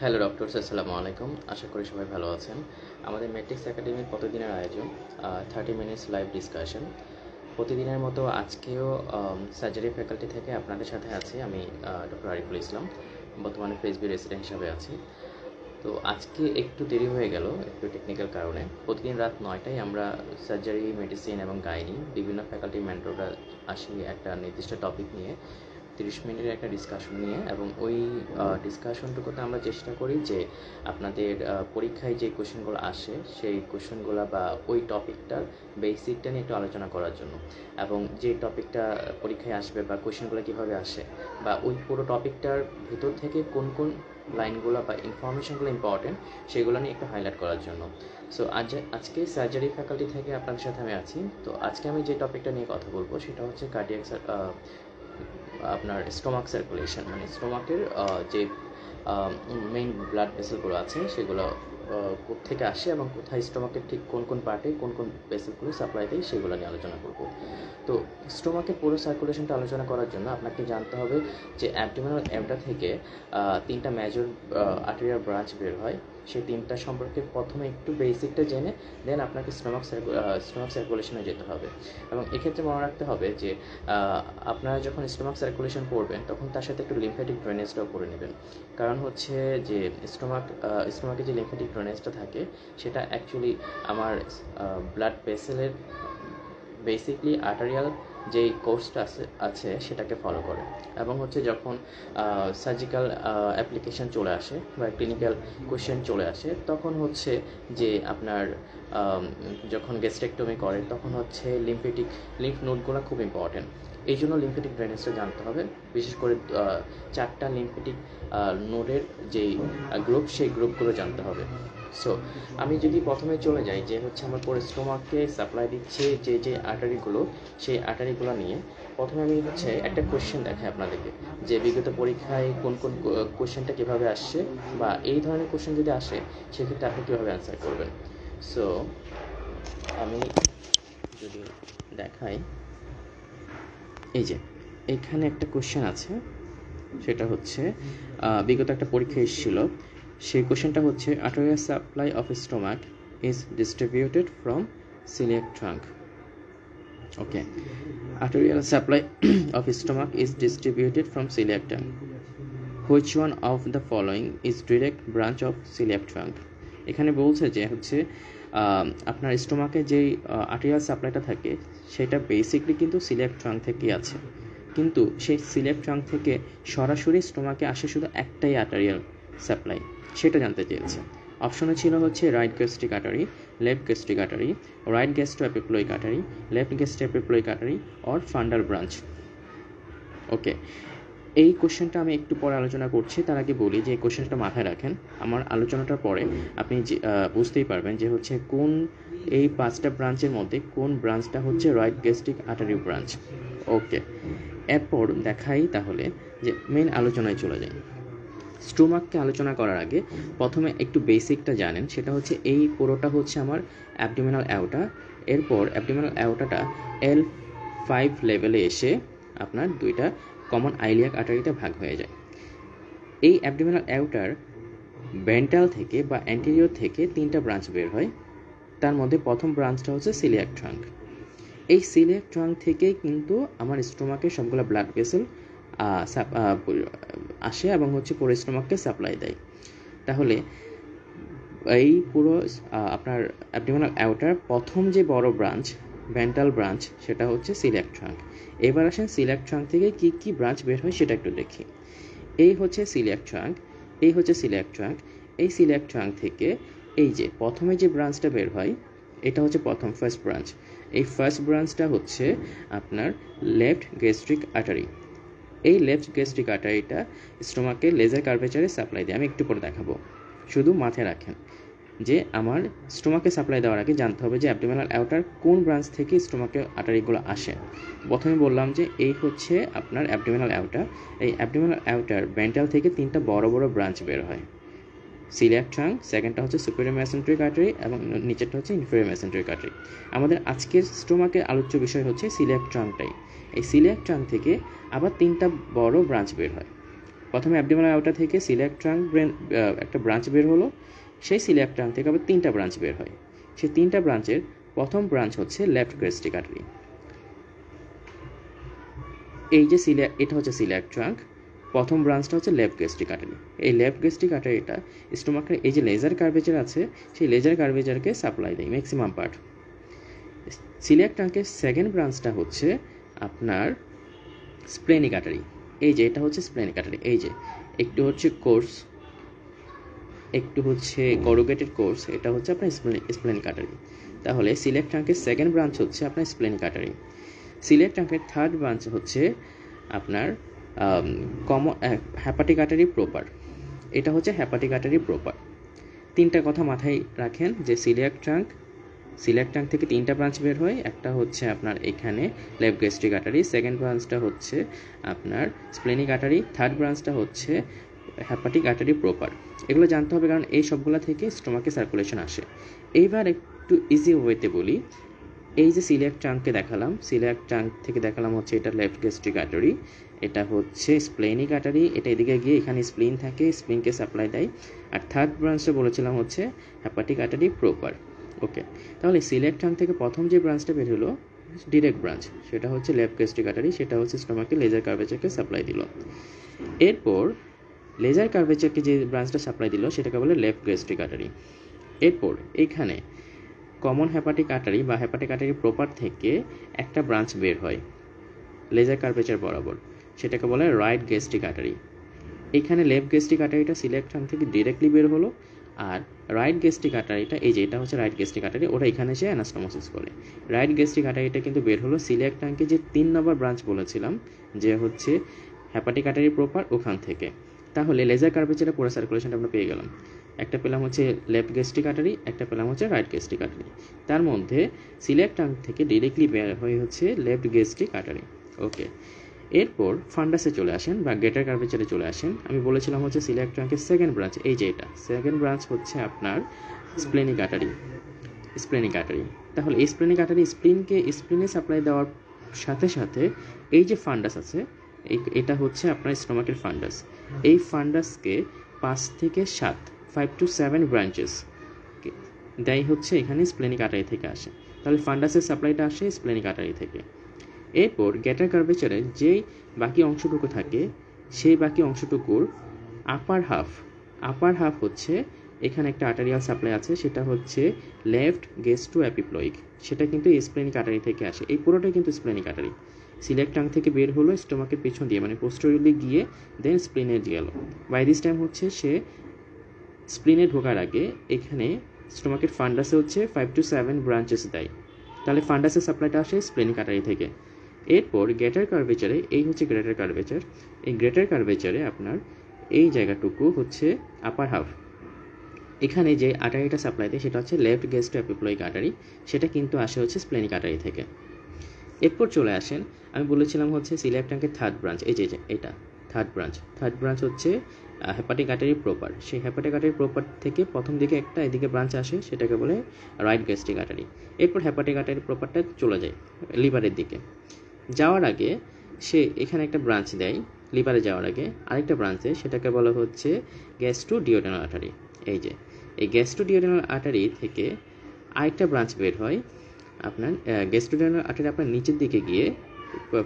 Hello doctors, আসসালামু আলাইকুম। আশা করি সবাই ভালো আছেন। আমাদের ম্যাট্রিক্স একাডেমির প্রতিদিনের আয়োজন 30 মিনিটস লাইভ ডিসকাশন। প্রতিদিনের মতো আজকেও সার্জারি ফ্যাকাল্টি থেকে আপনাদের সাথে আছি আমি, ডক্টর আরিফুল ইসলাম। বর্তমানে ফেসবি রেসিডেন্ট হিসাবে আছি। তো আজকে একটু দেরি হয়ে গেল, একটু টেকনিক্যাল কারণে। প্রতিদিন রাত 9টায় আমরা সার্জারি, মেডিসিন এবং গাইনি বিভিন্ন ফ্যাকাল্টি মেন্টররা আসি একটা নির্দিষ্ট টপিক নিয়ে 30 মিনিটের একটা ডিসকাশন নিয়ে, এবং ওই ডিসকাশনটুকুতে আমরা চেষ্টা করি যে আপনাদের পরীক্ষায় যে কোয়েশ্চেনগুলো আসে সেই কোয়েশ্চেনগুলো বা ওই টপিকটার বেসিকটা নিয়ে একটু আলোচনা করার জন্য, এবং যে টপিকটা পরীক্ষায় আসবে বা কোয়েশ্চেনগুলো কীভাবে আসে বা ওই পুরো টপিকটার ভিতর থেকে কোন কোন লাইনগুলো বা ইনফরমেশনগুলো ইম্পর্টেন্ট সেগুলো নিয়ে একটু হাইলাইট করার জন্য। সো আজকে সার্জারি ফ্যাকাল্টি থেকে আপনাদের সাথে আমি আছি। তো আজকে আমি যে টপিকটা নিয়ে কথা বলবো সেটা হচ্ছে কার্ডিয়াক আপনার স্টোমাক সার্কুলেশন, মানে স্টোমাকের যে মেইন ব্লাড ভেসেলগুলো আছে সেগুলো কোত্থেকে আসে এবং কোথায় স্টোমাকের ঠিক কোন কোন পার্টে কোন কোন ভেসেলগুলো সাপ্লাই দেয় সেগুলো নিয়ে আলোচনা করব। তো স্টোমাকের পুরো সার্কুলেশনটা আলোচনা করার জন্য আপনাকে জানতে হবে যে অ্যাবডোমিনাল অ্যাবডা থেকে 3টা মেজর আর্টেরিয়াল ব্রাঞ্চ বের হয়। সেই 3টা সম্পর্কে প্রথমে একটু বেসিকটা জেনে দেন আপনাকে স্টোমাক সার্কুলেশনে যেতে হবে। এবং এক্ষেত্রে মনে রাখতে হবে যে আপনারা যখন স্টোমাক সার্কুলেশন করবেন তখন তার সাথে একটু লিম্ফ্যাটিক ড্রেনেজটাও করে নেবেন। কারণ হচ্ছে যে স্টোমাকে যে লিম্ফ্যাটিক ড্রেনেজটা থাকে সেটা অ্যাকচুয়ালি আমার ব্লাড ভেসেলের বেসিকলি আর্টারিয়াল যেই কোর্সটা আছে সেটাকে ফলো করে। এবং হচ্ছে যখন সার্জিক্যাল অ্যাপ্লিকেশন চলে আসে বা ক্লিনিক্যাল কোয়েশ্চেন চলে আসে তখন হচ্ছে যে আপনার যখন গ্যাস্ট্রেক্টমি করে তখন হচ্ছে লিম্ফ নোডগুলো খুব ইম্পর্টেন্ট। এই জন্য লিম্ফেটিক ড্রেনেজটা জানতে হবে, বিশেষ করে 4টা লিম্ফেটিক নোডের যেই গ্রুপ সেই গ্রুপগুলো জানতে হবে। সো আমি যদি প্রথমে চলে যাই যে হচ্ছে আমার পরে স্টোমাককে সাপ্লাই দিচ্ছে যে আর্টারিগুলো, সেই আর্টারিগুলো নিয়ে প্রথমে আমি হচ্ছে একটা কোয়েশ্চেন দেখাই আপনাদেরকে যে বিগত পরীক্ষায় কোন কোন কোয়েশ্চেনটা কীভাবে আসছে বা এই ধরনের কোয়েশ্চেন যদি আসে সেক্ষেত্রে আপনি কীভাবে অ্যান্সার করবেন। সো আমি যদি দেখাই, এই যে এখানে একটা কোয়েশ্চেন আছে, সেটা হচ্ছে বিগত একটা পরীক্ষা এসেছিল। সেই কোয়েশ্চেনটা হচ্ছে arterial supply of stomach is distributed from coeliac trunk. Okay, arterial supply of stomach is distributed from coeliac trunk. Which one of the following is direct branch of coeliac trunk. এখানে বলছে যে হচ্ছে আপনার স্টোমাকে যেই আর্টেরিয়াল সাপ্লাইটা থাকে সেটা basically কিন্তু coeliac trunk থেকেই আছে, কিন্তু সেই সিলিয়াক ট্রাঙ্ক থেকে সরাসরি স্টোমাকে আসে শুধু একটাই আর্টেরিয়াল সাপ্লাই, সেটা জানতে চেয়েছে। অপশনে ছিল হচ্ছে right gastric artery, left gastric artery, right gastroepiploic artery, left gastroepiploic artery or fundal branch. Okay, এই কোশ্চেনটা আমি একটু পরে আলোচনা করছি, তার আগে বলি যে এই কোশ্চেনটা মাথায় রাখেন। আমার আলোচনাটার পরে আপনি বুঝতেই পারবেন যে হচ্ছে কোন এই 5টা ব্রাঞ্চের মধ্যে কোন ব্রাঞ্চটা হচ্ছে রাইট গ্যাস্ট্রিক আর্টারি ব্রাঞ্চ। ওকে, এরপর দেখাই তাহলে যে মেইন আলোচনায় চলে যাই। স্টোমাককে আলোচনা করার আগে প্রথমে একটু বেসিকটা জানেন, সেটা হচ্ছে এই পুরোটা হচ্ছে আমার অ্যাবডোমিনাল অ্যাওটা। এরপর অ্যাবডোমিনাল অ্যাওটাটা L5 লেভেলে এসে আপনার 2টা কমন আইলিয়াক আর্টারিতে ভাগ হয়ে যায়। এই অ্যাবডোমিনাল অ্যাওটার ভেন্ট্রাল থেকে বা অ্যান্টেরিয়র থেকে 3টা ব্রাঞ্চ বের হয়। তার মধ্যে প্রথম ব্রাঞ্চটা হচ্ছে সিলিয়াক ট্রাঙ্ক। এই সিলিয়াক ট্রাঙ্ক থেকেই কিন্তু আমার স্টোমাকে সবগুলো ব্লাড ভেসেল আসে এবং হচ্ছে পুরো স্টোমাককে সাপ্লাই দেয়। তাহলে এই পুরো আপনার অ্যাবডোমিনাল অ্যাওটার প্রথম যে বড় ব্রাঞ্চ, ভেন্ট্রাল ব্রাঞ্চ, সেটা হচ্ছে সিলিয়াক ট্রাঙ্ক। এবার আসেন সিলিয়াক ট্রাঙ্ক থেকে কি কি ব্রাঞ্চ বের হয় সেটা একটু দেখি। এই হচ্ছে সিলিয়াক ট্রাঙ্ক, এই হচ্ছে সিলিয়াক ট্রাঙ্ক। এই সিলিয়াক ট্রাঙ্ক থেকে এই যে প্রথমে যে ব্রাঞ্চটা বের হয় এটা হচ্ছে ফার্স্ট ব্রাঞ্চ। এই ফার্স্ট ব্রাঞ্চটা হচ্ছে আপনার লেফট গ্যাস্ট্রিক আর্টারি। এই লেফট গ্যাস্ট্রিক আর্টারিটা স্টোমাকে লেজার কার্ভেচারে সাপ্লাই দেয়। আমি একটু পরে দেখাবো, শুধু মাথায় রাখেন যে আমার স্টোমাকে সাপ্লাই দেওয়ার আগে জানতে হবে যে অ্যাবডোমিনাল অ্যাওটার কোন ব্রাঞ্চ থেকে স্টোমাকে আর্টারিগুলো আসে। প্রথমে বললাম যে এই হচ্ছে আপনার অ্যাবডোমিনাল অ্যাওটা। এই অ্যাবডোমিনাল অ্যাওটার ভেন্ট্রাল থেকে 3টা বড় বড় ব্রাঞ্চ বের হয়। সিলিয়াক ট্রাঙ্ক, সেকেন্ডটা হচ্ছে সুপিরিয়র মেসেন্ট্রিক আর্টারি এবং নিচেরটা হচ্ছে ইনফেরিয়র মেসেন্ট্রিক আর্টারি। আমাদের আজকের স্টোমাকের আলোচ্য বিষয় হচ্ছে সিলিয়াক ট্রাঙ্কটাই। এই সিলিয়াক ট্রাঙ্ক থেকে আবার 3টা বড় ব্রাঞ্চ বের হয়। প্রথমে অ্যাবডোমিনাল আউটা থেকে সিলিয়াক ট্রাঙ্ক একটা ব্রাঞ্চ বের হলো, সেই সিলিয়াক ট্রাঙ্ক থেকে আবার 3টা ব্রাঞ্চ বের হয়। সেই 3টা ব্রাঞ্চের প্রথম ব্রাঞ্চ হচ্ছে লেফট গ্যাস্ট্রিক আর্টারি। এই যে এটা হচ্ছে সিলিয়াক ট্রাঙ্ক, প্রথম ব্রাঞ্চটা হচ্ছে লেফট গ্যাস্ট্রিক আর্টারি। এই লেফট গ্যাস্ট্রিক আর্টারিটা স্টোমাকের এই যে লেজার কার্ভেচার আছে, সেই লেজার কার্ভেচারকে সাপ্লাই দেয় ম্যাক্সিমাম পার্ট। সিলিয়াক ট্রাঙ্কের সেকেন্ড ব্রাঞ্চটা হচ্ছে আপনার স্প্লেনিক আর্টারি। এই যে এটা হচ্ছে স্প্লেনিক আর্টারি, এই যে একটু হচ্ছে কোর্স, একটু হচ্ছে করুগেটেড কোর্স, এটা হচ্ছে আপনার স্প্লেনিক আর্টারি। তাহলে সিলিয়াক ট্রাঙ্কের সেকেন্ড ব্রাঞ্চ হচ্ছে আপনার স্প্লেনিক আর্টারি। সিলিয়াক ট্রাঙ্কের থার্ড ব্রাঞ্চ হচ্ছে আপনার হ্যাপাটিক আর্টারি প্রপার। এটা হচ্ছে হ্যাপাটিক আর্টারি প্রপার। 3টা কথা মাথায় রাখেন যে সিলিয়াক ট্রাঙ্ক থেকে 3টা ব্রাঞ্চ বের হয়। একটা হচ্ছে আপনার এখানে লেফট গ্যাস্ট্রিক আর্টারি, সেকেন্ড ব্রাঞ্চটা হচ্ছে আপনার স্প্লেনিক আর্টারি, থার্ড ব্রাঞ্চটা হচ্ছে হ্যাপাটিক আর্টারি প্রপার। এগুলো জানতে হবে কারণ এই সবগুলো থেকে স্টোমাকে সার্কুলেশন আসে। এইবার একটু ইজি ওয়েতে বলি, এই যে সিলিয়াক ট্রাঙ্ককে দেখালাম, সিলিয়াক ট্রাঙ্ক থেকে দেখালাম হচ্ছে এটা লেফট গ্যাস্ট্রিক আর্টারি, এটা হচ্ছে স্প্লেনিক আর্টারি, এটা এদিকে গিয়ে এখানে স্প্লিন থাকে, স্প্লিনকে সাপ্লাই দেয়। আর থার্ড ব্রাঞ্চটা বলেছিলাম হচ্ছে হ্যাপাটিক আর্টারি প্রপার। ওকে, তাহলে সিলিয়াক ট্রাঙ্ক থেকে প্রথম যে ব্রাঞ্চটা বের হলো ডিরেক্ট ব্রাঞ্চ, সেটা হচ্ছে লেফট গ্যাস্ট্রিক আর্টারি, সেটা হচ্ছে স্টোমাকে লেজার কার্ভেচারকে সাপ্লাই দিল। এরপর লেজার কার্ভেচারকে যে ব্রাঞ্চটা সাপ্লাই দিল সেটাকে বলে লেফট গ্যাস্ট্রিক আর্টারি। এরপর এইখানে কমন হ্যাপাটিক আর্টারি বা হ্যাপাটিক আর্টারি প্রপার থেকে একটা ব্রাঞ্চ বের হয় লেজার কার্ভেচার বরাবর, সেটাকে বলে রাইট গ্যাস্ট্রিক আর্টারি। এখানে লেফট গ্যাস্ট্রিক আর্টারিটা সিলিয়াক ট্রাঙ্ক থেকে ডিরেক্টলি বের হলো, আর রাইট গ্যাস্ট্রিক আর্টারিটা এই যে এটা হচ্ছে রাইট গ্যাস্ট্রিক আর্টারি, ওটা এখানে এসে অ্যানাস্টোমোসিস করে। রাইট গ্যাস্ট্রিক আর্টারিটা কিন্তু বের হলো সিলিয়াক ট্রাঙ্কে যে 3 নম্বর ব্রাঞ্চ বলেছিলাম যে হচ্ছে হ্যাপাটিক আর্টারি প্রপার, ওখান থেকে। তাহলে লেজার কার্ভেচারে পুরো সার্কুলেশনটা আমরা পেয়ে গেলাম। একটা পেলাম হচ্ছে লেফট গ্যাস্ট্রিক আর্টারি, একটা পেলাম হচ্ছে রাইট গ্যাস্ট্রিক আর্টারি। তার মধ্যে সিলিয়াক ট্রাঙ্ক থেকে ডিরেক্টলি বের হয়ে হচ্ছে লেফট গ্যাস্ট্রিক আর্টারি। ওকে, এরপর ফান্ডাসে চলে আসেন বা গ্রেটার কার্ভেচারে চলে আসেন। আমি বলেছিলাম হচ্ছে সিলিয়াক ট্রাঙ্কের সেকেন্ড ব্রাঞ্চ, এই যে এটা সেকেন্ড ব্রাঞ্চ হচ্ছে আপনার স্প্লেনিক আর্টারি। তাহলে এই স্প্লেনিক আর্টারি স্প্লিনে সাপ্লাই দেওয়ার সাথে সাথে এই যে ফান্ডাস আছে, এটা হচ্ছে আপনার স্টোমাকের ফান্ডাস। এই ফান্ডাসকে 5 থেকে 5 to 7 ব্রাঞ্চেস দেয় হচ্ছে এখানে স্প্লেনিক আর্টারি থেকে আসে। তাহলে ফান্ডাসের সাপ্লাইটা আসে স্প্লেনিক আর্টারি থেকে। এরপর গ্রেটার কার্ভেচারে যেই বাকি অংশটুকু থাকে, সেই বাকি অংশটুকুর আপার হাফ হচ্ছে এখানে একটা আর্টারিয়াল সাপ্লাই আছে, সেটা হচ্ছে লেফট গ্যাস্ট্রো অ্যাপিপ্লয়িক, সেটা কিন্তু স্প্লেনিক আর্টারি থেকে আসে। এই পুরোটাই কিন্তু স্প্লেনিক আর্টারি। সিলিয়াক ট্রাঙ্ক থেকে বের হলো স্টোমাকের পেছন দিয়ে, মানে পোস্টেরিয়রলি গিয়ে দেন স্প্লিনে গেল। বাই দিস টাইম হচ্ছে সে স্প্লিনে ঢোকার আগে এখানে স্টোমাকের ফান্ডাসে হচ্ছে 5 to 7 ব্রাঞ্চেস দেয়। তাহলে ফান্ডাসের সাপ্লাইটা আসে স্প্লেনিক আর্টারি থেকে। এরপর গ্রেটার কার্ভেচারে, এই হচ্ছে গ্রেটার কার্ভেচার, এই গ্রেটার কার্ভেচারে আপনার এই জায়গাটুকু হচ্ছে আপার হাফ। এখানে যে আর্টারিটা সাপ্লাই দেয় সেটা হচ্ছে লেফট গ্যাস্ট্রো অ্যাপিপ্লয়িক আর্টারি, সেটা কিন্তু আসে হচ্ছে স্প্লেনিক আর্টারি থেকে। এরপর চলে আসেন, আমি বলেছিলাম হচ্ছে সিলিয়াক ট্রাঙ্কের থার্ড ব্রাঞ্চ, এই যে এটা থার্ড ব্রাঞ্চ হচ্ছে হ্যাপাটিক আর্টারি প্রপার। সেই হ্যাপাটিক আর্টারি প্রপার থেকে প্রথম দিকে একটা এদিকে ব্রাঞ্চ আসে, সেটাকে বলে রাইট গ্যাস্ট্রিক আর্টারি। এরপর হ্যাপাটিক আর্টারি প্রপারটা চলে যায় লিভারের দিকে। যাওয়ার আগে সে এখানে একটা ব্রাঞ্চ দেয়, লিভারে যাওয়ার আগে আরেকটা ব্রাঞ্চে, সেটাকে বলা হচ্ছে গ্যাস্ট্রোডিওডেনাল আর্টারি। এই যে এই গ্যাস্ট্রোডিওডেনাল আর্টারি থেকে আরেকটা ব্রাঞ্চ বের হয় আপনার গ্যাস্ট্রোডিওডেনাল আর্টারি আপনার নিচের দিকে গিয়ে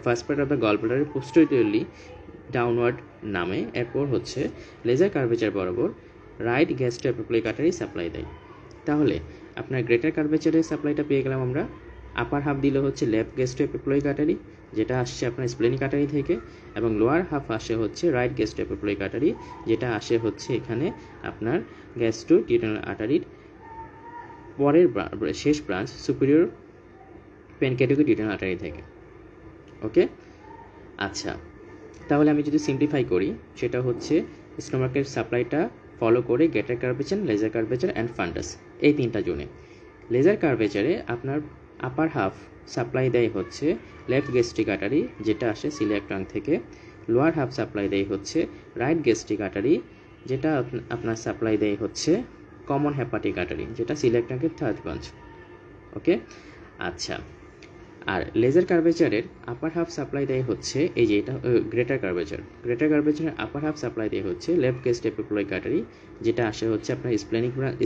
first part of the gall ব্লাডারের পোস্টেরিয়রলি ডাউনওয়ার্ড নামে, এরপর হচ্ছে লেজার কার্ভেচার বরাবর right gastroepiploic artery supply দেয়। তাহলে আপনার গ্রেটার কার্ভেচারের সাপ্লাইটা পেয়ে গেলাম আমরা। আপার হাফ দিলে হচ্ছে লেফট গ্যাস্ট্রো অ্যাপিপ্লয়িক আর্টারি, যেটা আসছে আপনার স্প্লেনিক আর্টারি থেকে, এবং লোয়ার হাফ আসে হচ্ছে রাইট গ্যাস্ট্রো অ্যাপিপ্লয়িক আর্টারি, যেটা আসে হচ্ছে এখানে আপনার গ্যাস্ট্রোডিওডেনাল আর্টারির পরের শেষ ব্রাঞ্চ সুপিরিয়র পেনক্যাটিকোডিওডেনাল আর্টারি থেকে। ওকে, আচ্ছা, তাহলে আমি যদি সিম্পলিফাই করি, সেটা হচ্ছে স্টোমাকের সাপ্লাইটা ফলো করে greater curvature, lesser curvature and fundus, এই 3টা জোনে। লেজার কার্ভেচারে আপনার আপার হাফ সাপ্লাই দেয় হচ্ছে লেফট গ্যাস্ট্রিক আর্টারি, যেটা আসে সিলিয়াক ট্রাঙ্ক থেকে। লোয়ার হাফ সাপ্লাই দেয় হচ্ছে রাইট গ্যাস্ট্রিক আর্টারি, যেটা আপনার সাপ্লাই দেয় হচ্ছে কমন হ্যাপাটিক আর্টারি, যেটা সিলিয়াক ট্রাঙ্কের থার্ড ব্রাঞ্চ। ওকে, আচ্ছা, আর লেজার কার্ভেচারের আপার হাফ সাপ্লাই দেয় হচ্ছে এই যে এটা গ্রেটার কার্ভেচারের আপার হাফ সাপ্লাই দেয় হচ্ছে লেফট গেস্ট এপিপ্লয়েড আর্টারি, যেটা আসে হচ্ছে আপনার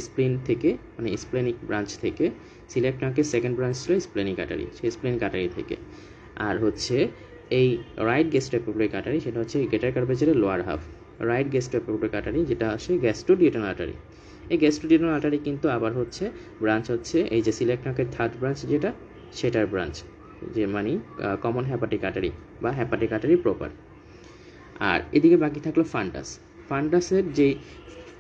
স্প্লিন থেকে, মানে স্প্লেনিক ব্রাঞ্চ থেকে। সিলিয়াক ট্রাঙ্কের সেকেন্ড ব্রাঞ্চ ছিল স্প্লেনিক আর্টারি, সেই স্প্লেনিক আর্টারি থেকে। আর হচ্ছে এই রাইট গেস্ট এপিপ্লয়েড আর্টারি, সেটা হচ্ছে গ্রেটার কার্ভেচারের lower half. Right gastroepiploic artery যেটা আসে গ্যাস্ট্রোডিউটেনাল আর্টারি। এই গ্যাস্ট্রোডিউটেনাল আর্টারি কিন্তু আবার হচ্ছে ব্রাঞ্চ হচ্ছে এই যে সিলিয়াক ট্রাঙ্কের থার্ড ব্রাঞ্চ যেটা, সেটার ব্রাঞ্চ, যে মানে কমন হ্যাপাটিক আর্টারি বা হ্যাপাটিক আর্টারি প্রপার। আর এদিকে বাকি থাকলো ফান্ডাসের যেই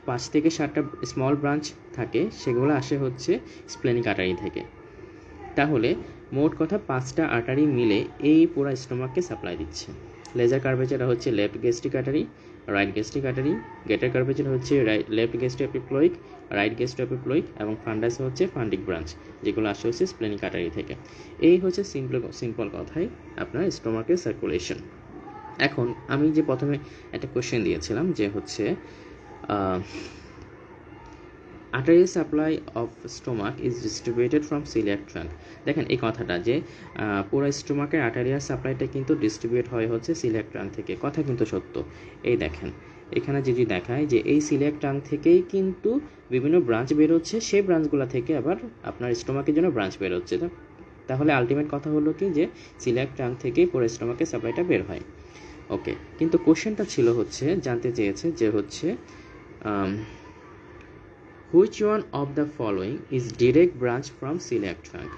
5 থেকে 7টা স্মল ব্রাঞ্চ থাকে সেগুলো আসে হচ্ছে স্প্লেনিক আর্টারি থেকে। তাহলে মোট কথা 5টা আর্টারি মিলে এই পুরো স্টোমাককে সাপ্লাই দিচ্ছে। লেজার কার্ভেচার হচ্ছে left gastric artery, right gastric artery. Greater curvature হচ্ছে লেফট গ্যাস্ট্রো এপিপ্লয়েড, রাইট গ্যাস্ট্রো এপিপ্লয়েড, এবং ফান্ডাস হচ্ছে ফান্ডিক ব্রাঞ্চ, যেগুলো আসে হচ্ছে স্প্লেনিক আর্টারি থেকে। এই হচ্ছে সিম্পল কথাই আপনার স্টোমাকের সার্কুলেশন। এখন আমি যে প্রথমে একটা কোশ্চেন দিয়েছিলাম যে হচ্ছে arterial supply of stomach is distributed from celiac trunk। দেখেন এই কথাটা যে পুরো স্টোমাকের আর্টারিয়াল সাপ্লাইটা কিন্তু ডিস্ট্রিবিউট হয় হচ্ছে সিলিয়াক ট্রাঙ্ক থেকে, কথা কিন্তু সত্য। এই দেখেন এখানে যদি দেখায় যে এই সিলিয়াক ট্রাঙ্ক থেকেই কিন্তু বিভিন্ন ব্রাঞ্চ বেরোচ্ছে, সেই ব্রাঞ্চগুলো থেকে আবার আপনার স্টোমাকের জন্য ব্রাঞ্চ বেরোচ্ছে। তাহলে আলটিমেট কথা হলো কি যে সিলিয়াক ট্রাঙ্ক থেকেই পুরো স্টোমাকের সাপ্লাইটা বের হয়। ওকে, কিন্তু কোশ্চেনটা ছিল হচ্ছে জানতে চেয়েছে যে হচ্ছে which one of the following is direct branch from celiac trunk?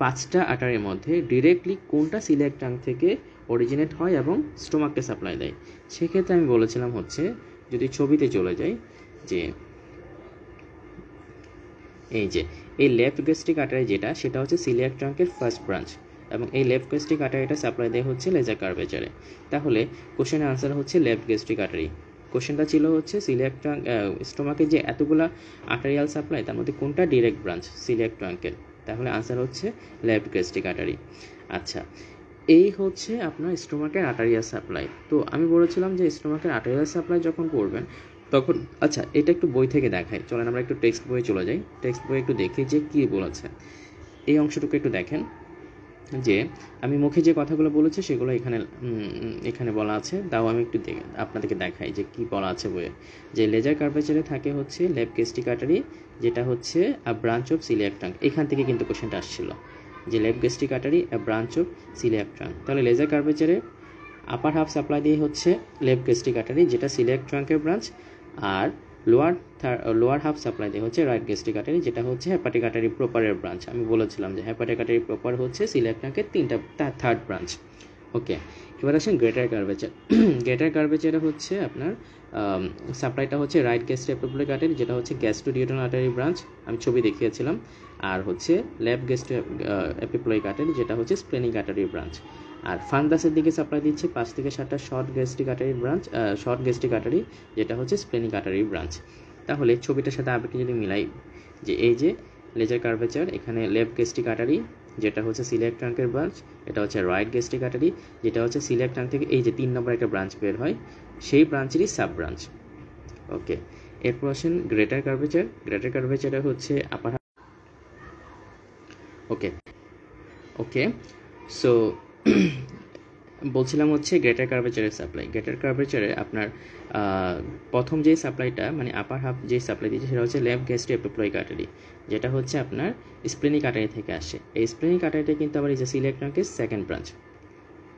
5টা আর্টারির মধ্যে ডিরেক্টলি কোনটা সিলিয়াক ট্রাঙ্ক থেকে অরিজিনেট হয় এবং স্টোমাককে সাপ্লাই দেয়। সেক্ষেত্রে আমি বলেছিলাম হচ্ছে যদি ছবিতে চলে যাই যে এই যে এই লেফট গ্যাস্ট্রিক আর্টারি যেটা, সেটা হচ্ছে সিলিয়াক ট্রাঙ্কের ফার্স্ট ব্রাঞ্চ, এবং এই লেফট গ্যাস্ট্রিক আর্টারিটা সাপ্লাই দেয় হচ্ছে লেজার কার্ভেচারে। তাহলে কোশ্চেনের আনসার হচ্ছে লেফট গ্যাস্ট্রিক আর্টারি। কোশ্চেনটা ছিল হচ্ছে সিলিয়াক ট্রাঙ্ক স্টোমাকের যে এতগুলা আর্টারিয়াল সাপ্লাই তার মধ্যে কোনটা ডিরেক্ট ব্রাঞ্চ সিলিয়াক ট্রাঙ্কের, তাহলে আনসার হচ্ছে লেফট গ্যাস্ট্রিক আর্টারি। আচ্ছা, এই হচ্ছে আপনার স্টোমাকের আর্টারিয়াল সাপ্লাই। তো আমি বলেছিলাম যে স্টোমাকের আর্টারিয়াল সাপ্লাই যখন করবেন তখন, আচ্ছা এটা একটু বই থেকে দেখাই, চলেন আমরা একটু টেক্সট বইয়ে চলে যাই, টেক্সট বই একটু দেখি যে কী বলেছে। এই অংশটুকু একটু দেখেন যে আমি মুখে যে কথাগুলো বলেছি সেগুলো এখানে বলা আছে, তাও আমি একটু আপনাদেরকে দেখাই যে কি বলা আছে বইয়ে। যে লেজার কার্ভেচারে থাকে হচ্ছে লেফট গ্যাস্ট্রিক আর্টারি, যেটা হচ্ছে আ ব্রাঞ্চ অফ সিলিয়াক ট্রাঙ্ক। এখান থেকে কিন্তু কোশ্চেনটা আসছিল যে left gastric artery a branch of coeliac trunk. তাহলে লেজার কার্ভেচারে আপার হাফ সাপ্লাই দিয়ে হচ্ছে লেফট গ্যাস্ট্রিক আর্টারি, যেটা সিলিয়াক ট্রাঙ্কের ব্রাঞ্চ, আর লোয়ার হাফ সাপ্লাই দিয়ে হচ্ছে রাইট গ্যাস্ট্রিক আর্টারি, যেটা হচ্ছে হ্যাপাটিক আর্টারি প্রপারের ব্রাঞ্চ। আমি বলেছিলাম যে হ্যাপাটিক আর্টারি প্রপার হচ্ছে সিলিয়াক ট্রাঙ্কের থার্ড ব্রাঞ্চ। ওকে, এবার আসেন গ্রেটার কার্ভেচার। গ্রেটার কার্ভেচারে হচ্ছে আপনার সাপ্লাইটা হচ্ছে রাইট গ্যাস্ট্রো এপিপ্লয়েড আর্টারি, যেটা হচ্ছে গ্যাস্ট্রোডিউটেনাল আর্টারি ব্রাঞ্চ, আমি ছবি দেখিয়েছিলাম। আর হচ্ছে লেফট গ্যাস্ট্রো এপিপ্লয়েড আর্টারি, যেটা হচ্ছে স্প্লেনিক আর্টারি ব্রাঞ্চ। আর ফান্ডাসের দিকে সাপ্লাই দিচ্ছে 5 থেকে 7টা short gastric artery branch, short gastric artery, যেটা হচ্ছে স্প্লেনিক আর্টারি ব্রাঞ্চ। তাহলে ছবিটার সাথে আবেগে যদি মিলাই যে এই যে লেজার কার্ভেচার, এখানে লেফট গ্যাস্ট্রিক আর্টারি যেটা হচ্ছে সিলিয়াক ট্রাঙ্কের ব্রাঞ্চ, এটা হচ্ছে রাইট গ্যাস্ট্রিক আর্টারি যেটা হচ্ছে সিলিয়াক ট্রাঙ্ক থেকে এই যে 3 নম্বর একটা ব্রাঞ্চ বের হয়, সেই ব্রাঞ্চেরই সাব ব্রাঞ্চ। ওকে, এরপর আসেন গ্রেটার কার্ভেচার। গ্রেটার কার্ভেচারে হচ্ছে আপার ওকে সো বলছিলাম হচ্ছে গ্রেটার কার্ভেচারের সাপ্লাই। গ্রেটার কার্ভেচারে আপনার প্রথম যে সাপ্লাইটা মানে আপার হাফ যে সাপ্লাই দিচ্ছে সেটা হচ্ছে লেফট গ্যাস্ট্রো এপিপ্লয়েড আর্টারি, যেটা হচ্ছে আপনার স্প্লেনিক আর্টারি থেকে আসে। এই স্প্লেনিক আর্টারিটা কিন্তু আবার এই যে সিলিয়াক ট্রাঙ্কের সেকেন্ড ব্রাঞ্চ।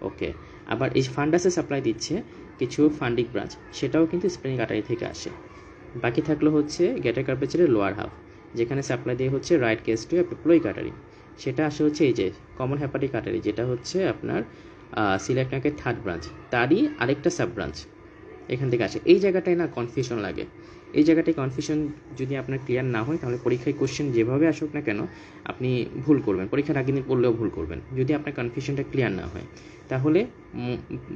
ওকে, আবার এই ফান্ডাসে সাপ্লাই দিচ্ছে কিছু ফান্ডিক ব্রাঞ্চ, সেটাও কিন্তু স্প্লেনিক আর্টারি থেকে আসে। বাকি থাকলো হচ্ছে গ্রেটার কার্ভেচারের লোয়ার হাফ, যেখানে সাপ্লাই দিয়ে হচ্ছে রাইট গ্যাস্ট্রো এপিপ্লয়েড আর্টারি, সেটা আসে হচ্ছে এই যে কমন হ্যাপাটিক আর্টারি, যেটা হচ্ছে আপনার সিলিয়াক ট্রাঙ্কের থার্ড ব্রাঞ্চ, তারই আরেকটা সাব ব্রাঞ্চ এখান থেকে আসে। এই জায়গাটায় না কনফিউশন লাগে, এই জায়গাটায় কনফিউশন যদি আপনার ক্লিয়ার না হয় তাহলে পরীক্ষায় কোশ্চেন যেভাবে আসুক না কেন আপনি ভুল করবেন, পরীক্ষার আগে দিন পড়লেও ভুল করবেন যদি আপনার কনফিউশনটা ক্লিয়ার না হয়। তাহলে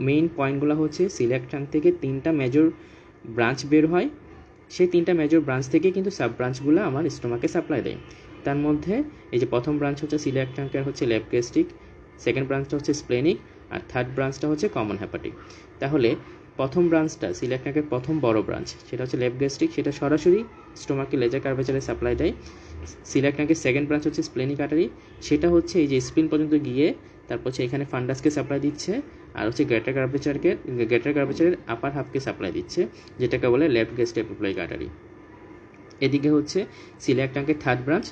মেইন পয়েন্টগুলো হচ্ছে সিলিয়াক ট্রাঙ্ক থেকে 3টা মেজর ব্রাঞ্চ বের হয়, সেই 3টা মেজর ব্রাঞ্চ থেকে কিন্তু সাব ব্রাঞ্চগুলো আমার স্টোমাকে সাপ্লাই দেয়। তার মধ্যে এই যে প্রথম ব্রাঞ্চ হচ্ছে সিলিয়াক ট্রাঙ্কের হচ্ছে লেফট গ্যাস্ট্রিক, সেকেন্ড ব্রাঞ্চটা হচ্ছে স্প্লেনিক, আর থার্ড ব্রাঞ্চটা হচ্ছে কমন হ্যাপাটিক। তাহলে প্রথম ব্রাঞ্চটা সিলিয়াক ট্র্যাকের প্রথম বড় ব্রাঞ্চ সেটা হচ্ছে লেফট গ্যাস্ট্রিক, সেটা সরাসরি স্টোমাকে লেজার কার্ভেচারে সাপ্লাই দেয়। সিলিয়াক ট্র্যাকের সেকেন্ড ব্রাঞ্চ হচ্ছে স্প্লেনিক আর্টারি, সেটা হচ্ছে এই যে স্প্লিন পর্যন্ত গিয়ে তারপর হচ্ছে এখানে ফান্ডাসকে সাপ্লাই দিচ্ছে, আর হচ্ছে গ্রেটার কার্ভেচারের আপার হাফকে সাপ্লাই দিচ্ছে, যেটাকে বলে লেফট গ্যাস্ট্রোএপিপ্লয়িক আর্টারি। এদিকে হচ্ছে সিলিয়াক ট্র্যাকের থার্ড ব্রাঞ্চ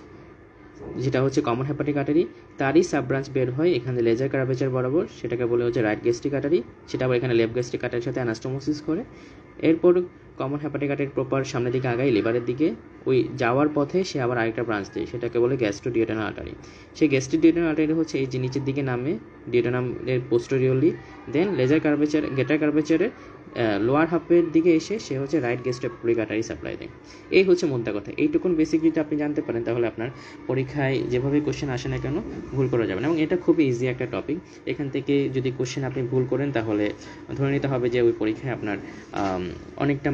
যেটা হচ্ছে কমন হেপাটিক আর্টারি, তারই সাব ব্রাঞ্চ বের হয় এখানে লেজার কার্ভেচার বরাবর, সেটাকে বলে হচ্ছে রাইট গ্যাস্ট্রিক আর্টারি, সেটা আবার এখানে লেফট গ্যাস্ট্রিক আর্টারির সাথে অ্যানাস্টোমোসিস করে। এরপর কমন হেপাটিক আর্টারির প্রপার সামনের দিকে আগায় লিভারের দিকে, ওই যাওয়ার পথে সে আবার আরেকটা ব্রাঞ্চ দেয়, সেটাকে বলে গ্যাস্ট্রোডিওডেনাল আর্টারি। সেই গ্যাস্ট্রোডিওডেনাল আর্টারি হচ্ছে এই যে নিচের দিকে নামে ডিওডেনামের পোস্টেরিয়রলি, দেন গ্রেটার কার্ভেচারের লোয়ার হাফের দিকে এসে সে হচ্ছে রাইট গ্যাস্ট্রোএপিপ্লয়িক আর্টারি সাপ্লাই দেয়। এই হচ্ছে মোদ্দা কথা। এইটুকুন বেসিক যদি আপনি জানতে পারেন তাহলে আপনার পরীক্ষায় যেভাবে কোশ্চেন আসে না কেন ভুল করা যাবে না, এবং এটা খুবই ইজি একটা টপিক। এখান থেকে যদি কোশ্চেন আপনি ভুল করেন তাহলে ধরে নিতে হবে যে ওই পরীক্ষায় আপনার অনেকটা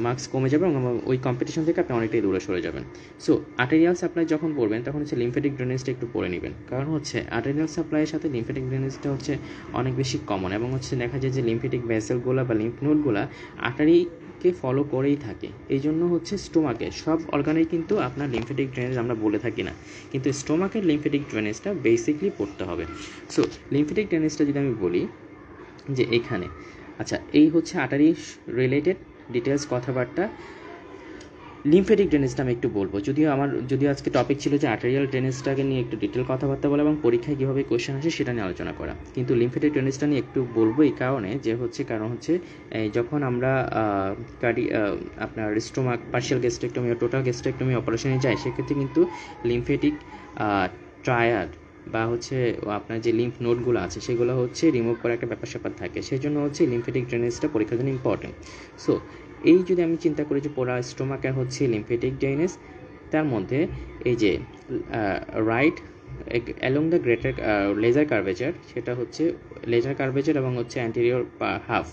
মার্কস কমে যাবে এবং ওই কম্পিটিশন থেকে আপনি অনেকটাই দূরে সরে যাবেন। সো আর্টেরিয়াল সাপ্লাই যখন পড়বেন তখন হচ্ছে লিম্ফেটিক ড্রেনেজটা একটু পড়ে নেবেন, কারণ হচ্ছে আর্টেরিয়াল সাপ্লাইয়ের সাথে লিম্ফেটিক ড্রেনেজটা হচ্ছে অনেক বেশি কমন, এবং হচ্ছে দেখা যায় যে লিম্ফেটিক ভেসেলগুলো বা লিম্ফ নোডগুলো আর্টারিকে ফলো করেই থাকে। এই জন্য হচ্ছে স্টোমাকে সব অর্গানেই কিন্তু আপনার লিম্ফেটিক ড্রেনেজ আমরা বলে থাকি না, কিন্তু স্টোমাকের লিম্ফেটিক ড্রেনেজটা বেসিকলি পড়তে হবে। সো লিম্ফেটিক ড্রেনেজটা যদি আমি বলি যে এখানে, আচ্ছা এই হচ্ছে আর্টারি রিলেটেড ডিটেলস কথাবার্তা। লিম্ফেটিক ড্রেনেজটা আমি একটু বলবো, যদিও আজকে টপিক ছিল যে আর্টেরিয়াল ড্রেনেজটাকে নিয়ে একটু ডিটেল কথাবার্তা বলা এবং পরীক্ষায় কীভাবে কোয়েশ্চেন আসে সেটা নিয়ে আলোচনা করা, কিন্তু লিম্ফেটিক ড্রেনেজটা নিয়ে একটু বলবো এই কারণে যে কারণ হচ্ছে যখন আমরা আপনার স্টোমাক পার্শিয়াল গ্যাস্ট্রেক্টমি ও টোটাল গ্যাস্ট্রেক্টমি অপারেশনে যাই, সেক্ষেত্রে কিন্তু লিম্ফেটিক ট্রায়াড বা হচ্ছে আপনার যে লিম্ফ নোডগুলো আছে সেগুলো হচ্ছে রিমুভ করার একটা ব্যাপার স্যাপার থাকে, সেই জন্য হচ্ছে লিম্ফেটিক ড্রেনেজটা পরীক্ষার জন্য ইম্পর্টেন্ট। সো এই যদি আমি চিন্তা করি যে পোরা স্টোমাকের হচ্ছে লিম্ফেটিক ড্রেনেজ, তার মধ্যে এই যে right along the greater lesser curvature, সেটা হচ্ছে লেজার কার্ভেচার এবং হচ্ছে অ্যান্টেরিয়র হাফ,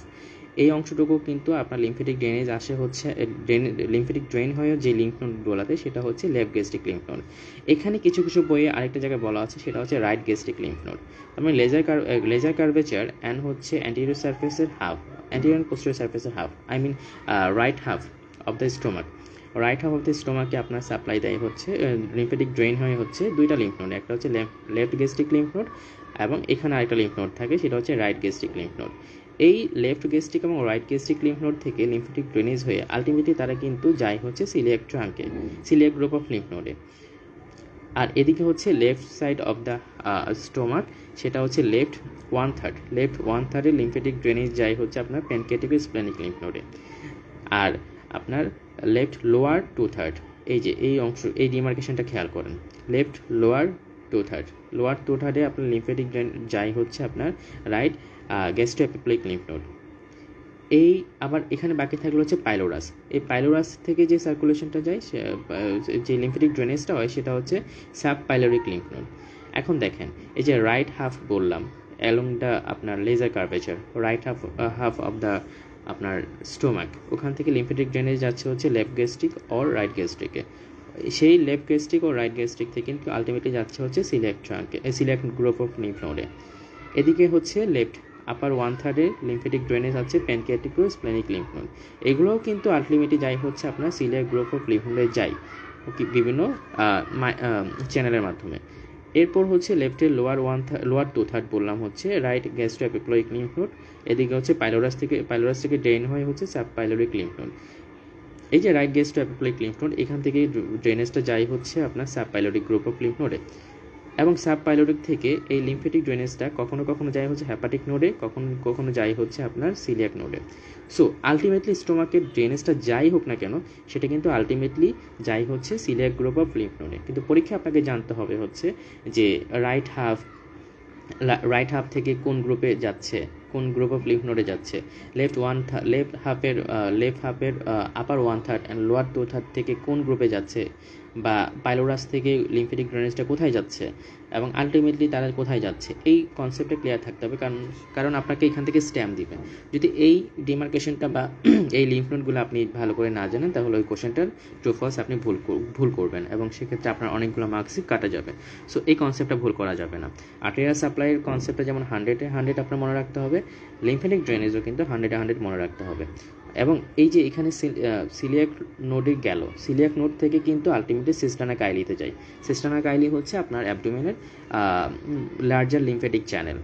এই অংশটুকু কিন্তু আপনার লিম্ফেটিক ড্রেনেজ আসে হচ্ছে লিম্ফেটিক ড্রেন হয়ে যে লিম্ফ নোডগুলোতে, সেটা হচ্ছে লেফট গ্যাস্ট্রিক লিম্ফ নোড। এখানে কিছু বইয়ে আরেকটা জায়গায় বলা আছে সেটা হচ্ছে রাইট গ্যাস্ট্রিক লিম্ফ নোড। তারপরে লেজার কার্ভেচার অ্যান্ড হচ্ছে অ্যান্টেরিয়র সারফেসের হাফ, অ্যান্টেরিয়র অ্যান্ড পোস্টেরিয়র সারফেসের half, I mean right half of the stomach. Right half of the স্টোমাকে আপনার সাপ্লাই দেয় হচ্ছে লিম্ফেটিক ড্রেন হয়ে হচ্ছে দুইটা লিম্ফ নোড, একটা হচ্ছে লেফট গ্যাস্ট্রিক লিম্ফ নোড এবং এখানে আরেকটা লিম্ফ নোড থাকে সেটা হচ্ছে রাইট গ্যাস্ট্রিক লিম্ফ নোড। এই লেফট গ্যাস্ট্রিক এবং রাইট গ্যাস্ট্রিক লিম্ফ নোড থেকে লিম্ফেটিক ড্রেনেজ হয়ে আলটিমেটলি তারা কিন্তু যায় হচ্ছে সিলিয়াক ট্রাঙ্কে, সিলিয়াক গ্রুপ অফ লিম্ফ নোডে। আর এদিকে হচ্ছে left side of the stomach, সেটা হচ্ছে লেফট ওয়ান থার্ডের লিম্ফেটিক ড্রেনেজ যায় হচ্ছে আপনার প্যানক্রিয়াটিক স্প্লেনিক লিম্ফ নোডে। আর আপনার লেফট লোয়ার 2/3, এই যে এই অংশ, এই ডিমার্কেশনটা খেয়াল করেন, লেফট লোয়ার 2/3 আপনার লিম্ফেটিক ড্রেন যায় হচ্ছে আপনার রাইট গ্যাস্ট্রোএপিপ্লয়িক লিম্ফ নোড। এই আবার এখানে বাকি থাকলো হচ্ছে পাইলোরাস, এই পাইলোরাস থেকে যে সার্কুলেশনটা যায় যে লিম্ফেটিক ড্রেনেজটা হয় সেটা হচ্ছে সাব পাইলোরিক লিম্ফ নোড। এখন দেখেন এই যে রাইট হাফ বললাম অ্যালং দ্য আপনার lesser curvature, right half of the আপনার স্টোমাক, ওখান থেকে লিম্ফেটিক ড্রেনেজ যাচ্ছে হচ্ছে লেফট গ্যাস্ট্রিক অর রাইট গ্যাস্ট্রিকে, সেই লেফট গ্যাস্ট্রিক ও রাইট গ্যাস্ট্রিক থেকে কিন্তু আলটিমেটলি যাচ্ছে হচ্ছে সিলিয়াক গ্রুপ অফ লিম্ফ নোডে। এদিকে হচ্ছে লেফট আপার 1/3 লিম্ফেটিক ড্রেনেজ আছে প্যানক্রিয়াটিক ও স্প্লেনিক লিম্ফ নোড, এগুলোও কিন্তু আলটিমেটলি যাই হচ্ছে আপনার সিলিয়াক গ্রুপ অফ লিম্ফ নোডে যায় বিভিন্ন চ্যানেলের মাধ্যমে। এরপর হচ্ছে লেফটের লোয়ার 2/3 বললাম হচ্ছে রাইট গ্যাস্ট্রোএপিপ্লয়িক লিম্ফ নোড, এদিকে হচ্ছে পাইলোরাস থেকে ড্রেন হয়ে হচ্ছে সাব পাইলোরিক লিম্ফ নোড। এই যে রাইট গ্যাস্ট্রোএপিপ্লয়িক লিম্ফ নোড, এখান থেকে ড্রেনেজটা যায় হচ্ছে আপনার sub pyloric group of lymph নোডে, এবং সাব পাইলোরিক থেকে এই লিম্ফেটিক ড্রেনেজটা কখনো যায় হচ্ছে হ্যাপাটিক নোডে, কখনো যায় হচ্ছে আপনার সিলিয়াক নোডে। সো আলটিমেটলি স্টোমাকের ড্রেনেজটা যাই হোক না কেন সেটা কিন্তু আলটিমেটলি যাই হচ্ছে সিলিয়াক গ্রুপ অফ লিম্ফ নোডে। কিন্তু পরীক্ষা আপনাকে জানতে হবে হচ্ছে যে রাইট হাফ থেকে কোন গ্রুপে যাচ্ছে, কোন গ্রুপ অফ লিম্ফ নোডে যাচ্ছে, লেফট হাফের আপার 1/3 অ্যান্ড লোয়ার 2/3 থেকে কোন গ্রুপে যাচ্ছে, বা পাইলোরাস থেকে লিম্ফেটিক ড্রেনেজটা কোথায় যাচ্ছে এবং আলটিমেটলি তারা কোথায় যাচ্ছে, এই কনসেপ্টে ক্লিয়ার থাকতে হবে। কারণ আপনাকে এখান থেকে স্ট্যাম্প দিবে। যদি এই ডিমার্কেশনটা বা এই লিম্ফ নোডগুলো আপনি ভালো করে না জানেন, তাহলে ওই কোশ্চেনটার ট্রু ফলস আপনি ভুল করবেন এবং সেক্ষেত্রে আপনার অনেকগুলো মার্কসই কাটা যাবে। সো এই কনসেপ্টটা ভুল করা যাবে না। আর্টেরিয়াল সাপ্লাইয়ের কনসেপ্টটা যেমন 100-100 আপনার মনে রাখতে হবে, লিম্ফেটিক ড্রেনেজও কিন্তু 100-100 মনে রাখতে হবে। এবং এই যে এখানে সিলিয়াক নোডে গেল, সিলিয়াক নোড থেকে কিন্তু আলটিমেটলি সিস্টানা কাইলিতে যায়। সিস্টানা কাইলি হচ্ছে আপনার অ্যাবডোমেনের লার্জার লিম্ফেটিক চ্যানেল,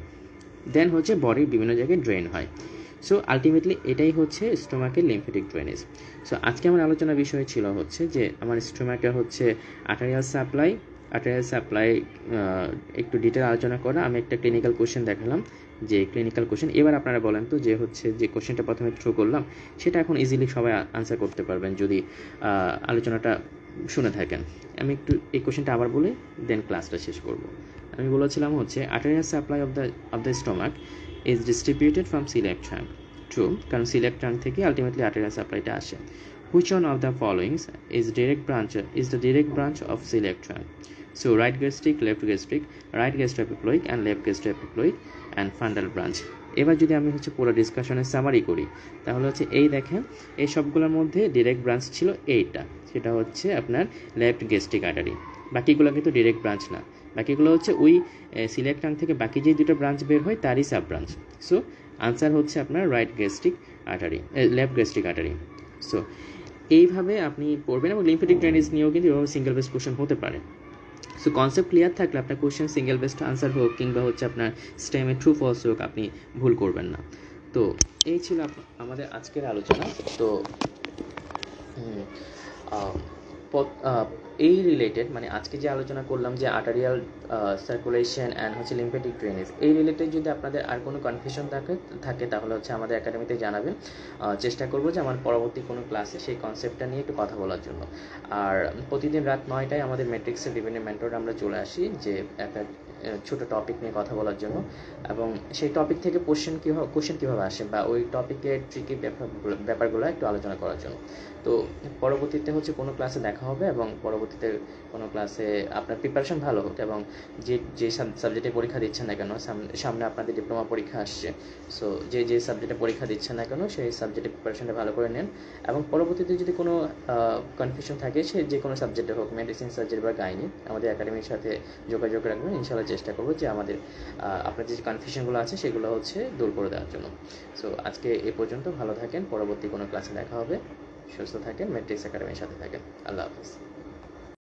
দেন হচ্ছে বডির বিভিন্ন জায়গায় ড্রেন হয়। সো আলটিমেটলি এটাই হচ্ছে স্টোমাকের লিম্ফেটিক ড্রেনেজ। সো আজকে আমার আলোচনার বিষয় ছিল হচ্ছে যে আমার স্টোমাকের হচ্ছে আর্টেরিয়াল সাপ্লাই একটু ডিটেল আলোচনা করা। আমি একটা ক্লিনিক্যাল কোশ্চেন দেখালাম, যে ক্লিনিক্যাল কোশ্চেন। এবার আপনারা বলেন তো যে হচ্ছে যে কোশ্চেনটা প্রথমে থ্রু করলাম সেটা এখন ইজিলি সবাই আনসার করতে পারবেন যদি আলোচনাটা শুনে থাকেন। আমি একটু এই কোশ্চেনটা আবার বলে দেন ক্লাসটা শেষ করব। আমি বলেছিলাম হচ্ছে arterial supply of the stomach is distributed from coeliac trunk. True, কারণ সিলিয়াক ট্রাঙ্ক থেকে আলটিমেটলি আর্টেরিয়াল সাপ্লাইটা আসে। Which one of the following is the direct branch of celiac trunk? So right gastric, left gastric, right gastroepiploic and left gastroepiploic and fundal branch. এবার যদি আমি হচ্ছে পুরো ডিসকাশনের summary করি তাহলে হচ্ছে এই দেখেন এই সবগুলোর মধ্যে ডিরেক্ট ব্রাঞ্চ ছিল এইটা, সেটা হচ্ছে আপনার লেফট গ্যাস্ট্রিক আর্টারি। বাকিগুলো কিন্তু ডিরেক্ট ব্রাঞ্চ না, বাকিগুলো হচ্ছে ওই সিলিয়াক ট্রাঙ্ক থেকে বাকি যে দুটো ব্রাঞ্চ বের হয় তারই সাব ব্রাঞ্চ। সো আনসার হচ্ছে আপনার right gastric artery, left gastric artery. So এইভাবে আপনি পড়বেন এবং লিম্ফেটিক ড্রেনেজ নিয়েও কিন্তু এভাবে সিঙ্গেল বেস্ট কোশ্চেন হতে পারে। সো কনসেপ্ট ক্লিয়ার থাকলে আপনার কোশ্চেন সিঙ্গেল বেস্ট আনসার হোক কিংবা হচ্ছে আপনার স্টেমে ট্রু ফলস হোক, আপনি ভুল করবেন না। তো এই ছিল আমাদের আজকের আলোচনা। তো এই রিলেটেড মানে আজকে যে আলোচনা করলাম যে আর্টারিয়াল সার্কুলেশন অ্যান্ড হচ্ছে লিম্ফেটিক ড্রেনেজ, এই রিলেটেড যদি আপনাদের আর কোনো কনফিউশন থাকে তাহলে হচ্ছে আমাদের একাডেমিতে জানাবেন। চেষ্টা করবো যে আমার পরবর্তী কোনো ক্লাসে সেই কনসেপ্টটা নিয়ে একটু কথা বলার জন্য। আর প্রতিদিন রাত 9টায় আমাদের ম্যাট্রিক্সের বিভিন্ন মেন্টর আমরা চলে আসি যে একটা ছোটো টপিক নিয়ে কথা বলার জন্য, এবং সেই টপিক থেকে কোশ্চেন কীভাবে আসে বা ওই টপিকের ট্রিকি ব্যাপারগুলো একটু আলোচনা করার জন্য। তো পরবর্তীতে হচ্ছে কোনো ক্লাসে দেখা হবে এবং পরবর্তীতে কোনো ক্লাসে আপনার প্রিপারেশন ভালো হোক এবং যে সাবজেক্টে পরীক্ষা দিচ্ছেন না কেন, সামনে আপনাদের ডিপ্লোমা পরীক্ষা আসছে। সো যে সাবজেক্টে পরীক্ষা দিচ্ছেন না কেন সেই সাবজেক্টে প্রিপারেশনটা ভালো করে নেন, এবং পরবর্তীতে যদি কোনো কনফিউশন থাকে সে যে কোনো সাবজেক্টে হোক, মেডিসিন, সার্জারি বা গাইনি, আমাদের একাডেমির সাথে যোগাযোগ রাখবেন। ইনশাআল্লাহ চেষ্টা করবো যে আমাদের আপনার যে কনফিউশনগুলো আছে সেগুলো হচ্ছে দূর করে দেওয়ার জন্য। সো আজকে এ পর্যন্ত, ভালো থাকেন, পরবর্তী কোনো ক্লাসে দেখা হবে। সুস্থ থাকেন, ম্যাট্রিক্স একাডেমির সাথে থাকেন। আল্লাহ হাফিজ।